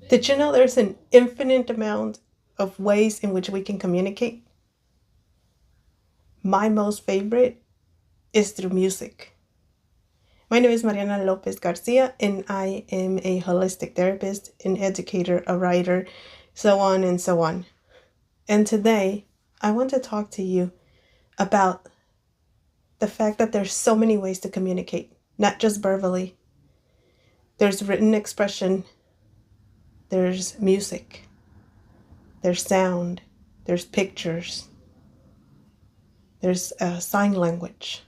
Did you know there's an infinite amount of ways in which we can communicate? My most favorite is through music. My name is Mariana Lopez Garcia, and I am a holistic therapist, an educator, a writer, so on and so on. And today, I want to talk to you about the fact that there's so many ways to communicate, not just verbally. There's written expression, there's music, there's sound, there's pictures, there's sign language,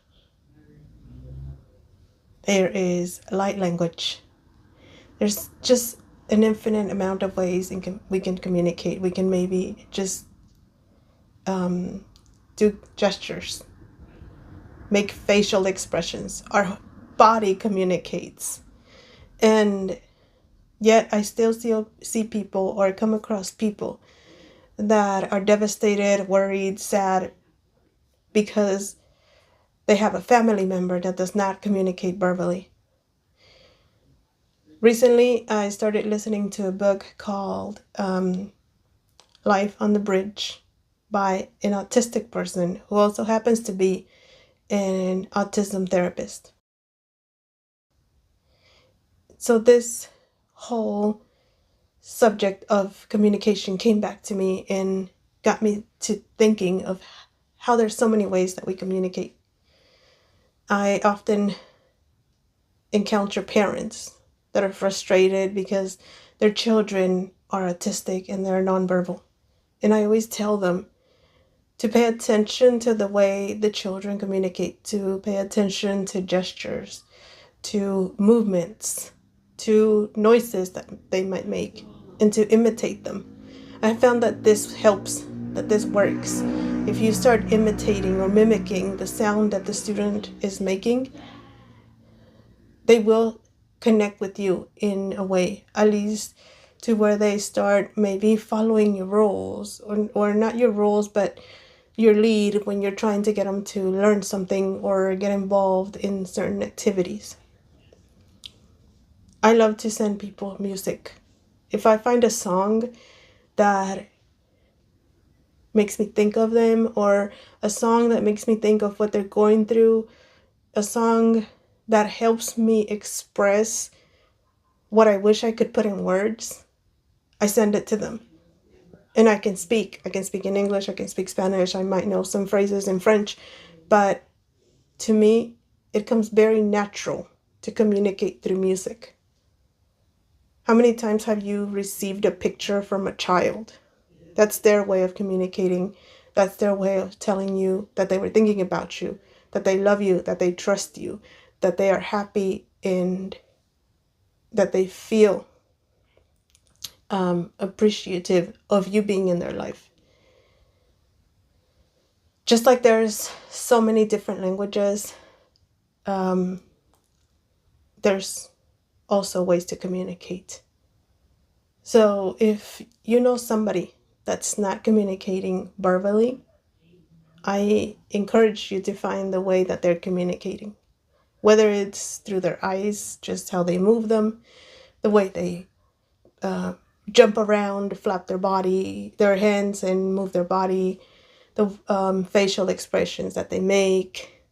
there is light language. There's just an infinite amount of ways we can communicate. We can maybe just do gestures, make facial expressions. Our body communicates. And yet I still see people or come across people that are devastated, worried, sad because they have a family member that does not communicate verbally. Recently, I started listening to a book called Life on the Bridge by an autistic person who also happens to be an autism therapist. So this whole subject of communication came back to me and got me to thinking of how there's so many ways that we communicate. I often encounter parents that are frustrated because their children are autistic and they're nonverbal. And I always tell them to pay attention to the way the children communicate, to pay attention to gestures, to movements, to noises that they might make, and to imitate them. I found that this helps, that this works. If you start imitating or mimicking the sound that the student is making, they will connect with you in a way, at least to where they start maybe following your rules, or not your rules, but your lead when you're trying to get them to learn something or get involved in certain activities. I love to send people music. If I find a song that makes me think of them, or a song that makes me think of what they're going through, a song that helps me express what I wish I could put in words, I send it to them. And I can speak in English, I can speak Spanish, I might know some phrases in French, but to me, it comes very natural to communicate through music. How many times have you received a picture from a child? That's their way of communicating. That's their way of telling you that they were thinking about you, that they love you, that they trust you, that they are happy, and that they feel appreciative of you being in their life. Just like there's so many different languages, there's also ways to communicate. So if you know somebody that's not communicating verbally, I encourage you to find the way that they're communicating. Whether it's through their eyes, just how they move them, the way they jump around, flap their hands and move their body, the facial expressions that they make,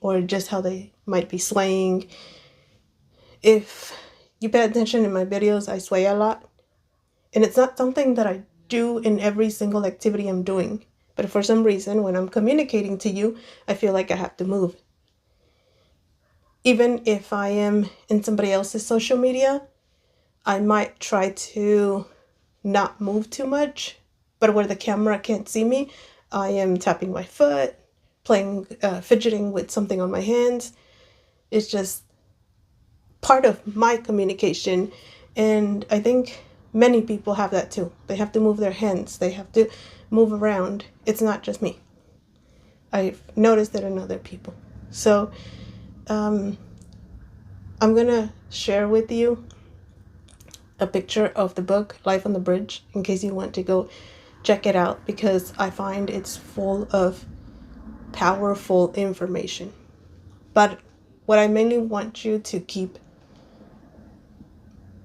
or just how they might be swaying. If you pay attention in my videos, I sway a lot. And it's not something that I do in every single activity I'm doing. But for some reason, when I'm communicating to you, I feel like I have to move. Even if I am in somebody else's social media, I might try to not move too much, but where the camera can't see me, I am tapping my foot, fidgeting with something on my hands. It's just part of my communication, and I think many people have that too. They have to move their hands, they have to move around. It's not just me. I've noticed it in other people. So I'm gonna share with you a picture of the book Life on the Bridge in case you want to go check it out, because I find it's full of powerful information. But what I mainly want you to keep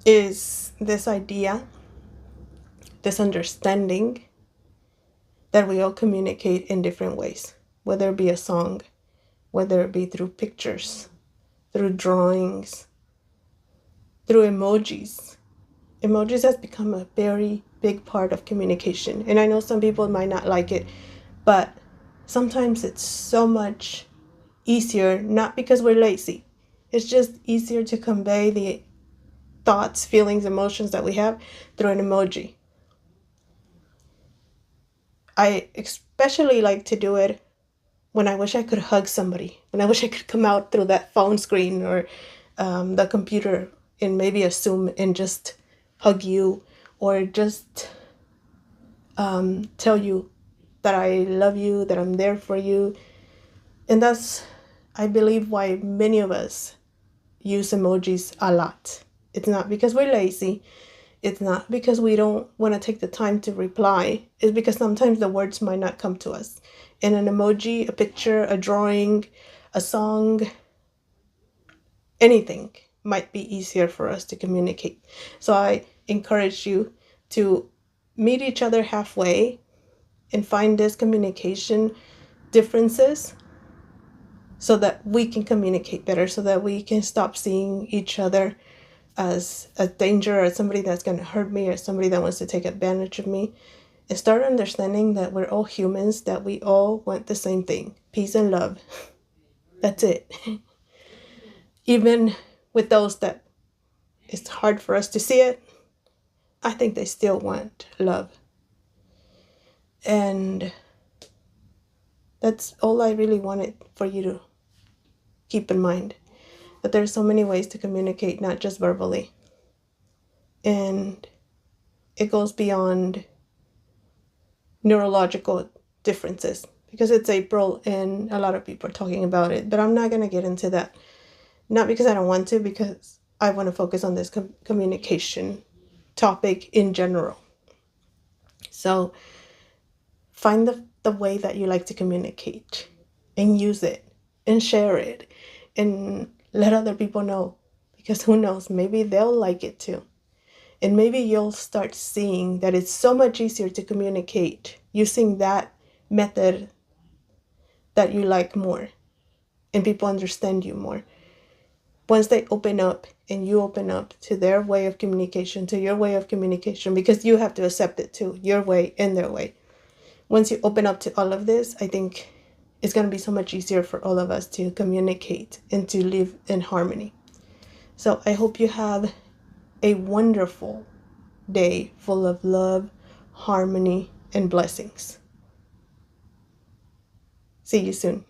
is this idea this understanding that we all communicate in different ways, whether it be a song, whether it be through pictures, through drawings, through emojis. Emojis has become a very big part of communication. And I know some people might not like it, but sometimes it's so much easier, not because we're lazy. It's just easier to convey the thoughts, feelings, emotions that we have through an emoji. I especially like to do it when I wish I could hug somebody, when I wish I could come out through that phone screen or the computer in maybe a Zoom and just hug you, or just tell you that I love you, that I'm there for you. And that's, I believe, why many of us use emojis a lot. It's not because we're lazy. It's not because we don't want to take the time to reply. It's because sometimes the words might not come to us. And an emoji, a picture, a drawing, a song, anything might be easier for us to communicate. So I encourage you to meet each other halfway and find these communication differences so that we can communicate better, so that we can stop seeing each other as a danger, or somebody that's going to hurt me, or somebody that wants to take advantage of me, and start understanding that we're all humans, that we all want the same thing: peace and love. That's it. Even with those that it's hard for us to see it, I think they still want love. And that's all I really wanted for you to keep in mind, that there's so many ways to communicate, not just verbally. And it goes beyond neurological differences, because it's April and a lot of people are talking about it, but I'm not going to get into that. Not because I don't want to, because I want to focus on this communication topic in general. So find the way that you like to communicate and use it and share it and let other people know, because who knows, maybe they'll like it too. And maybe you'll start seeing that it's so much easier to communicate using that method that you like more, and people understand you more. Once they open up and you open up to their way of communication, to your way of communication, because you have to accept it too, your way and their way. Once you open up to all of this, I think it's going to be so much easier for all of us to communicate and to live in harmony. So I hope you have a wonderful day full of love, harmony, and blessings. See you soon.